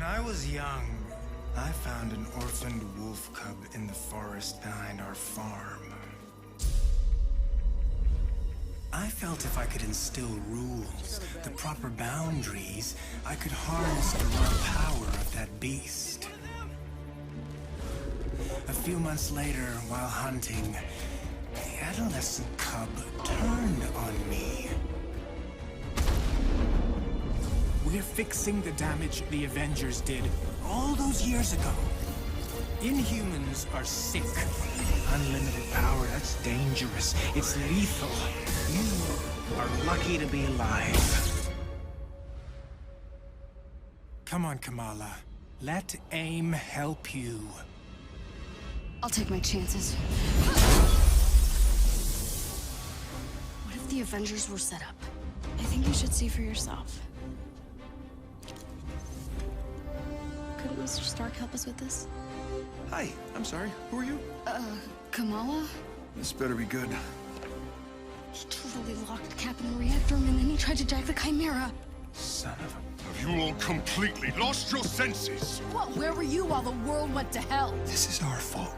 When I was young, I found an orphaned wolf cub in the forest behind our farm. I felt if I could instill rules, the proper boundaries, I could harness the raw power of that beast. A few months later, while hunting, the adolescent cub turned on me. We're fixing the damage the Avengers did all those years ago. Inhumans are sick. Unlimited power, that's dangerous. It's lethal. You are lucky to be alive. Come on, Kamala. Let AIM help you. I'll take my chances. What if the Avengers were set up? I think you should see for yourself. Couldn't Mr. Stark help us with this? Hi, I'm sorry. Who are you? Kamala? This better be good. He totally locked Cap in the reactor room and then he tried to jack the Chimera. Son of a... Have you all completely lost your senses? What? Where were you while the world went to hell? This is our fault.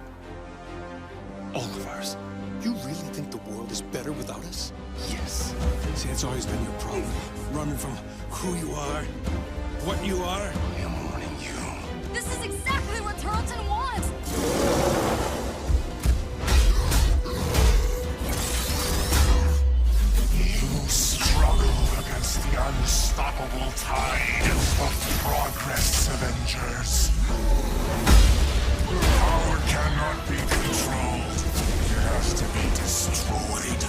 All of ours. You really think the world is better without us? Yes. See, it's always been your problem. Running from who you are, what you are. I am warning you. This is exactly what Tarleton wants! You struggle against the unstoppable tide of progress, Avengers. Power cannot be controlled. It has to be destroyed.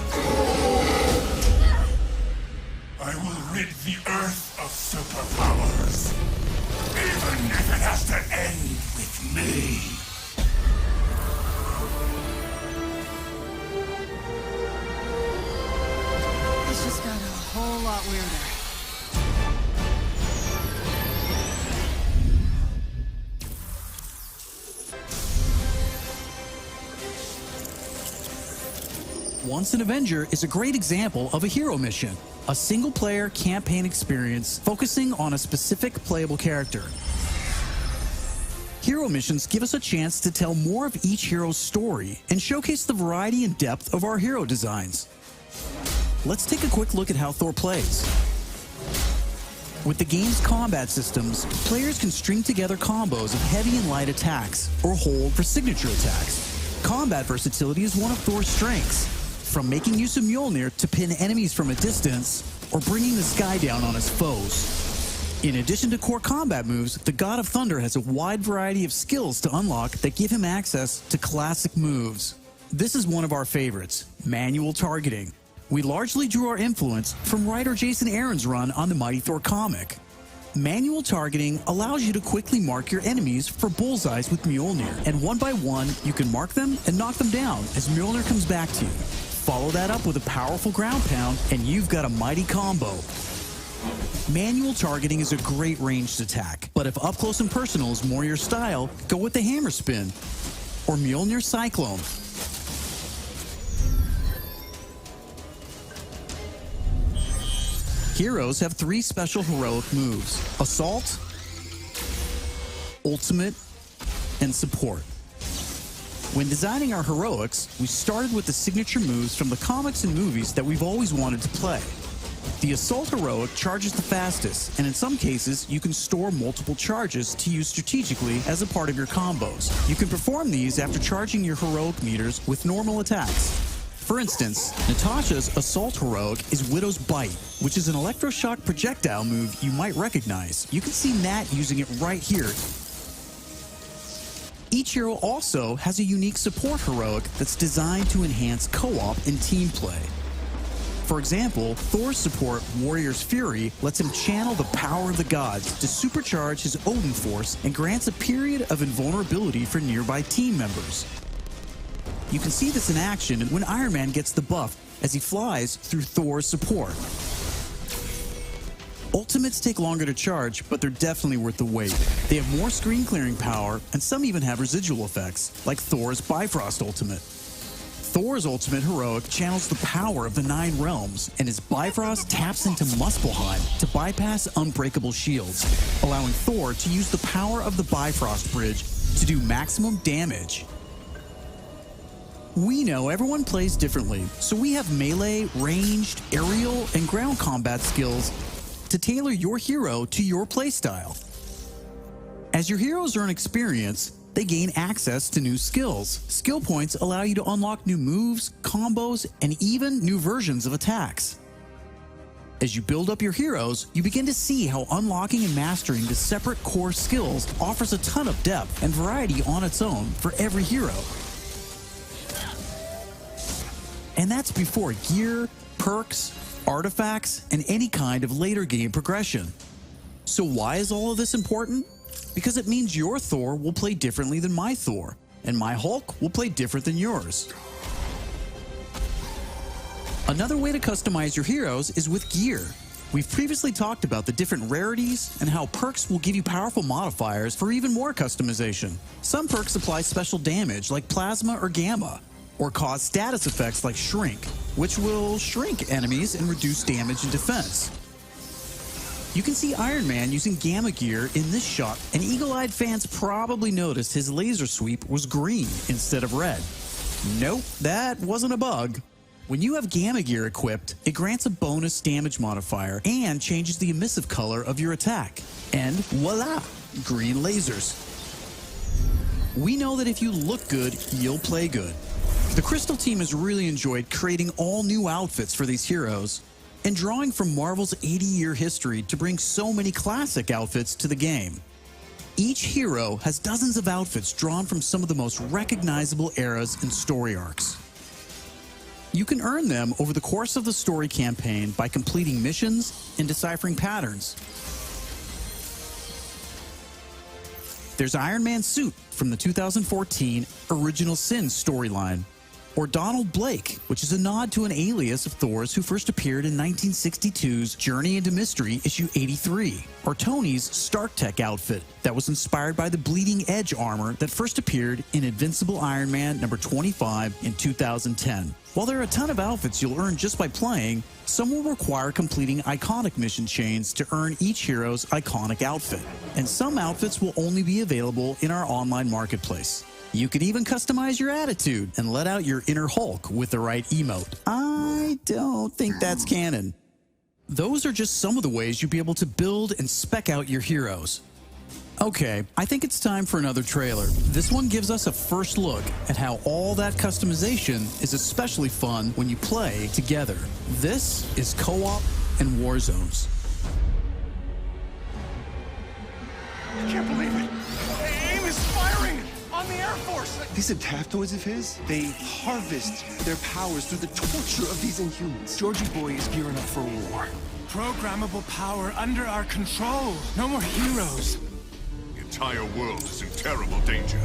I will rid the Earth of superpowers. Even if it has to end with me. This just got a whole lot weirder. Once an Avenger is a great example of a hero mission, a single-player campaign experience focusing on a specific playable character. Hero missions give us a chance to tell more of each hero's story and showcase the variety and depth of our hero designs. Let's take a quick look at how Thor plays. With the game's combat systems, players can string together combos of heavy and light attacks, or hold for signature attacks. Combat versatility is one of Thor's strengths, from making use of Mjolnir to pin enemies from a distance, or bringing the sky down on his foes. In addition to core combat moves, the God of Thunder has a wide variety of skills to unlock that give him access to classic moves. This is one of our favorites, manual targeting. We largely drew our influence from writer Jason Aaron's run on the Mighty Thor comic. Manual targeting allows you to quickly mark your enemies for bullseyes with Mjolnir, and one by one, you can mark them and knock them down as Mjolnir comes back to you. Follow that up with a powerful ground pound, and you've got a mighty combo. Manual targeting is a great ranged attack, but if up close and personal is more your style, go with the hammer spin or Mjolnir Cyclone. Heroes have 3 special heroic moves: Assault, Ultimate, and Support. When designing our heroics, we started with the signature moves from the comics and movies that we've always wanted to play. The Assault heroic charges the fastest, and in some cases, you can store multiple charges to use strategically as a part of your combos. You can perform these after charging your heroic meters with normal attacks. For instance, Natasha's Assault heroic is Widow's Bite, which is an electroshock projectile move you might recognize. You can see Nat using it right here. Each hero also has a unique support heroic that's designed to enhance co-op and team play. For example, Thor's support, Warrior's Fury, lets him channel the power of the gods to supercharge his Odin force and grants a period of invulnerability for nearby team members. You can see this in action when Iron Man gets the buff as he flies through Thor's support. Ultimates take longer to charge, but they're definitely worth the wait. They have more screen clearing power, and some even have residual effects, like Thor's Bifrost Ultimate. Thor's ultimate heroic channels the power of the 9 realms, and his Bifrost taps into Muspelheim to bypass unbreakable shields, allowing Thor to use the power of the Bifrost Bridge to do maximum damage. We know everyone plays differently, so we have melee, ranged, aerial, and ground combat skills to tailor your hero to your playstyle. As your heroes earn experience, they gain access to new skills. Skill points allow you to unlock new moves, combos, and even new versions of attacks. As you build up your heroes, you begin to see how unlocking and mastering the separate core skills offers a ton of depth and variety on its own for every hero. And that's before gear, perks, artifacts, and any kind of later game progression. So why is all of this important? Because it means your Thor will play differently than my Thor, and my Hulk will play different than yours. Another way to customize your heroes is with gear. We've previously talked about the different rarities and how perks will give you powerful modifiers for even more customization. Some perks apply special damage like plasma or gamma, or cause status effects like shrink, which will shrink enemies and reduce damage and defense. You can see Iron Man using gamma gear in this shot, and eagle-eyed fans probably noticed his laser sweep was green instead of red. Nope, that wasn't a bug. When you have gamma gear equipped, it grants a bonus damage modifier and changes the emissive color of your attack. And voila, green lasers. We know that if you look good, you'll play good. The Crystal team has really enjoyed creating all new outfits for these heroes and drawing from Marvel's 80-year history to bring so many classic outfits to the game. Each hero has dozens of outfits drawn from some of the most recognizable eras and story arcs. You can earn them over the course of the story campaign by completing missions and deciphering patterns. There's Iron Man's suit from the 2014 Original Sin storyline, or Donald Blake, which is a nod to an alias of Thor's who first appeared in 1962's Journey into Mystery issue 83, or Tony's Stark Tech outfit that was inspired by the Bleeding Edge armor that first appeared in Invincible Iron Man number 25 in 2010. While there are a ton of outfits you'll earn just by playing, some will require completing iconic mission chains to earn each hero's iconic outfit, and some outfits will only be available in our online marketplace. You can even customize your attitude and let out your inner Hulk with the right emote. I don't think that's canon. Those are just some of the ways you'll be able to build and spec out your heroes. Okay, I think it's time for another trailer. This one gives us a first look at how all that customization is especially fun when you play together. This is Co-op and War Zones. I can't believe it. AIM is firing on the Air Force. These adaptoids of his, they harvest their powers through the torture of these Inhumans. Georgie Boy is gearing up for war. Programmable power under our control. No more heroes. The entire world is in terrible danger.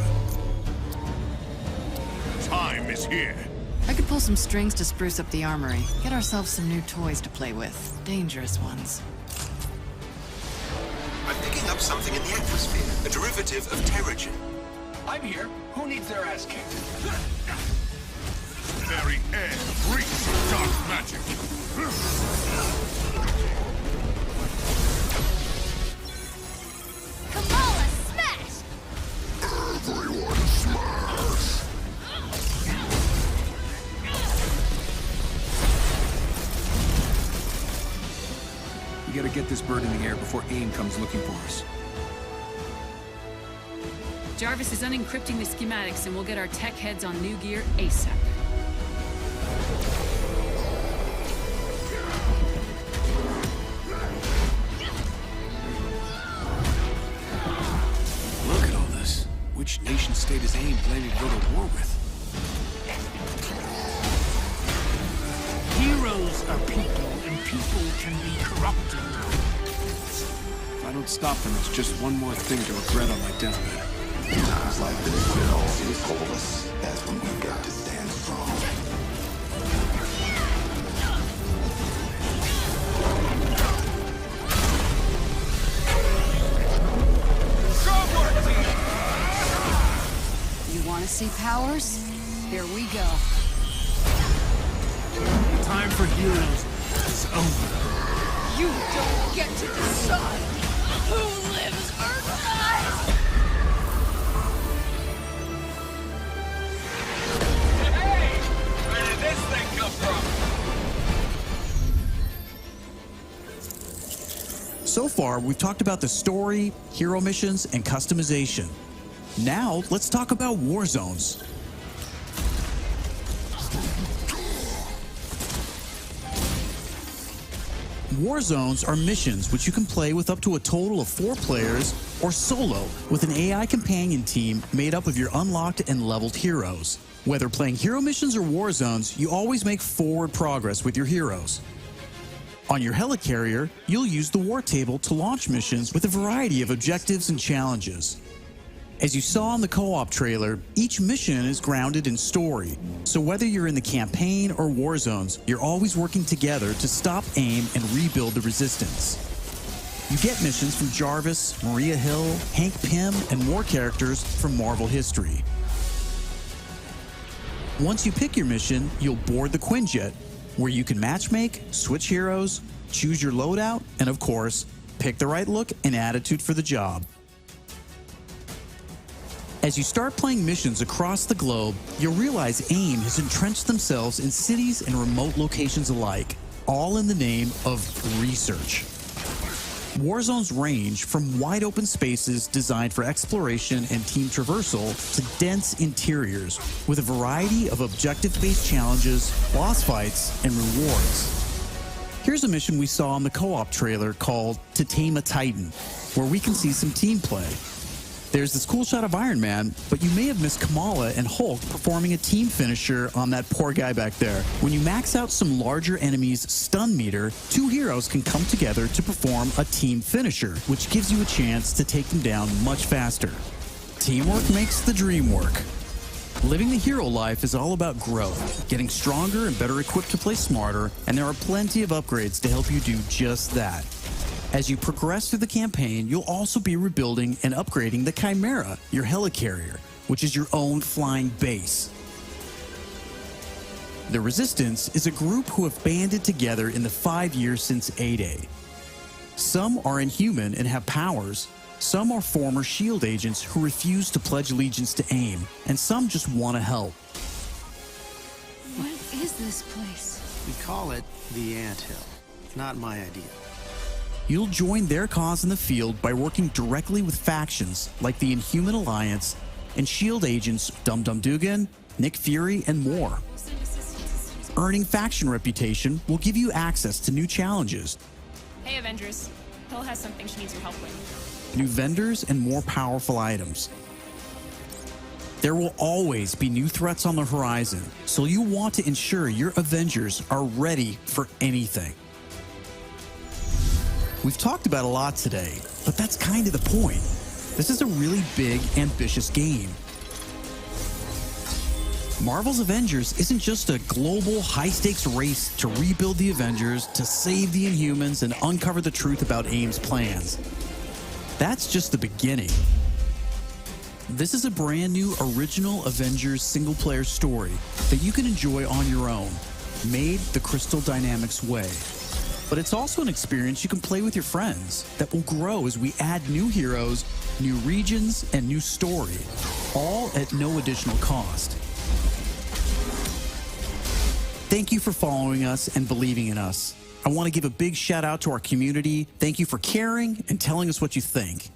Time is here. I could pull some strings to spruce up the armory. Get ourselves some new toys to play with. Dangerous ones. I'm picking up something in the atmosphere, a derivative of Terrigen. I'm here. Who needs their ass kicked? Very air breeds dark magic. Kamala, smash! Everyone smash! We gotta get this bird in the air before AIM comes looking for us. Jarvis is unencrypting the schematics and we'll get our tech heads on new gear ASAP. Look at all this. Which nation state is AIM planning to go to war with? Heroes are people, and people can be corrupted. If I don't stop them, it's just one more thing to regret on my deathbed. Times like this, when all seems hopeless, that's when we've got to stand strong. You want to see powers? Here we go. time for heroes is over. You don't get to decide who lives or dies! Hey! Where did this thing come from? So far, we've talked about the story, hero missions, and customization. Now, let's talk about war zones. War zones are missions which you can play with up to a total of 4 players or solo with an AI companion team made up of your unlocked and leveled heroes. Whether playing hero missions or war zones, you always make forward progress with your heroes. On your helicarrier, you'll use the war table to launch missions with a variety of objectives and challenges. As you saw in the co-op trailer, each mission is grounded in story, so whether you're in the campaign or war zones, you're always working together to stop AIM and rebuild the resistance. You get missions from Jarvis, Maria Hill, Hank Pym, and more characters from Marvel history. Once you pick your mission, you'll board the Quinjet, where you can matchmake, switch heroes, choose your loadout, and of course, pick the right look and attitude for the job. As you start playing missions across the globe, you'll realize AIM has entrenched themselves in cities and remote locations alike, all in the name of research. War zones range from wide open spaces designed for exploration and team traversal to dense interiors with a variety of objective-based challenges, boss fights, and rewards. Here's a mission we saw in the co-op trailer called To Tame a Titan, where we can see some team play. There's this cool shot of Iron Man, but you may have missed Kamala and Hulk performing a team finisher on that poor guy back there. When you max out some larger enemies' stun meter, 2 heroes can come together to perform a team finisher, which gives you a chance to take them down much faster. Teamwork makes the dream work. Living the hero life is all about growth, getting stronger and better equipped to play smarter, and there are plenty of upgrades to help you do just that. As you progress through the campaign, you'll also be rebuilding and upgrading the Chimera, your helicarrier, which is your own flying base. The Resistance is a group who have banded together in the 5 years since A-Day. Some are inhuman and have powers, some are former SHIELD agents who refuse to pledge allegiance to AIM, and some just want to help. What is this place? We call it the Anthill. Not my idea. You'll join their cause in the field by working directly with factions like the Inhuman Alliance and SHIELD agents Dum Dum Dugan, Nick Fury, and more. Earning faction reputation will give you access to new challenges, Hey, Avengers. Hill has something she needs your help with. new vendors, and more powerful items. There will always be new threats on the horizon, so you want to ensure your Avengers are ready for anything. We've talked about a lot today, but that's kind of the point. This is a really big, ambitious game. Marvel's Avengers isn't just a global, high-stakes race to rebuild the Avengers, to save the Inhumans, and uncover the truth about AIM's plans. That's just the beginning. This is a brand new original Avengers single-player story that you can enjoy on your own, made the Crystal Dynamics way. But it's also an experience you can play with your friends that will grow as we add new heroes, new regions, and new story, all at no additional cost. Thank you for following us and believing in us. I want to give a big shout out to our community. Thank you for caring and telling us what you think.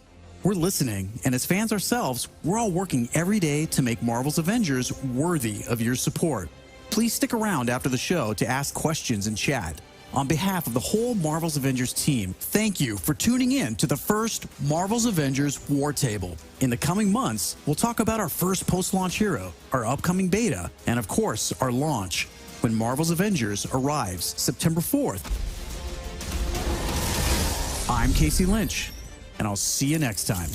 We're listening, and as fans ourselves, we're all working every day to make Marvel's Avengers worthy of your support. Please stick around after the show to ask questions and chat. On behalf of the whole Marvel's Avengers team, thank you for tuning in to the first Marvel's Avengers War Table. In the coming months, we'll talk about our first post-launch hero, our upcoming beta, and of course, our launch, when Marvel's Avengers arrives September 4th. I'm Casey Lynch, and I'll see you next time.